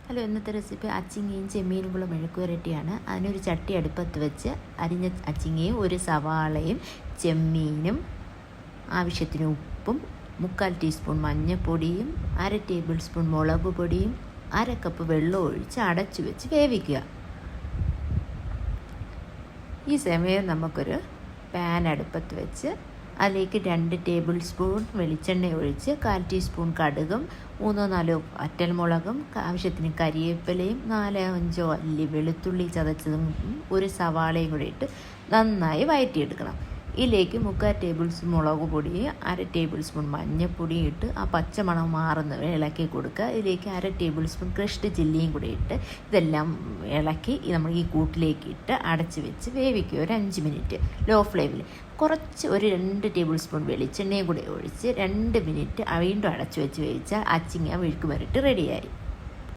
Hello, ഇന്നത്തെ recipe അച്ചിങ്ങയും ചെമ്മീനും കൂടെ മെഴുക്ക് പുരട്ടിയാണ്. അതിനൊരു ചട്ടി അടുപ്പത്ത് വെച്ച് അരിഞ്ഞ അച്ചിങ്ങയും ഒരു സവാളയും ചെമ്മീനും ആവശ്യത്തിന് ഉപ്പും 3/4 ടീസ്പൂൺ മഞ്ഞൾപ്പൊടിയും 1/2 ടേബിൾ സ്പൂൺ മുളക് പൊടിയും 1/2 കപ്പ് വെള്ളം ഒഴിച്ച് അടച്ചു വെച്ച് വേവിക്കുക. ഈ സമയം നമുക്കൊരു പാൻ അടുപ്പത്ത് വെച്ച് അതിലേക്ക് 2 ടേബിൾ സ്പൂൺ വെളിച്ചെണ്ണ ഒഴിച്ച് 1/4 ടീസ്പൂൺ കടുകും 3-4 വറ്റൽമുളകും ആവശ്യത്തിന് കരിവേപ്പിലയും 4-5 അല്ലി വെളുത്തുള്ളി ചതച്ചതും ഒരു സവാളയും കൂടി ഇട്ട് നന്നായി വഴറ്റിയെടുക്കണം. ഇതിലേക്ക് 3/4 ടേബിൾ സ്പൂൺ മുളക് പൊടിയും 1/2 ടേബിൾ സ്പൂൺ മഞ്ഞൾപ്പൊടിയും ഇട്ട് ആ പച്ചമണം മാറുന്നവരെ ഇളക്കി കൊടുക്കുക. ഇതിലേക്ക് 1/2 ടേബിൾ സ്പൂൺ ക്രഷ്ഡ് ചില്ലിയും കൂടി ഇട്ട് ഇതെല്ലാം ഇളക്കി നമ്മൾ ഈ കൂട്ടിലേക്ക് ഇട്ട് അടച്ച് വെച്ച് വേവിക്കുക ഒരു 5 മിനിറ്റ് ലോ ഫ്ലെയിമിൽ. കുറച്ച് ഒരു 2 ടേബിൾ സ്പൂൺ വെളിച്ചെണ്ണയും കൂടി ഒഴിച്ച് 2 മിനിറ്റ് വീണ്ടും അടച്ച് വെച്ച് വേവിച്ചാൽ അച്ചിങ്ങ മെഴുക്ക് പുരട്ടി റെഡിയായി.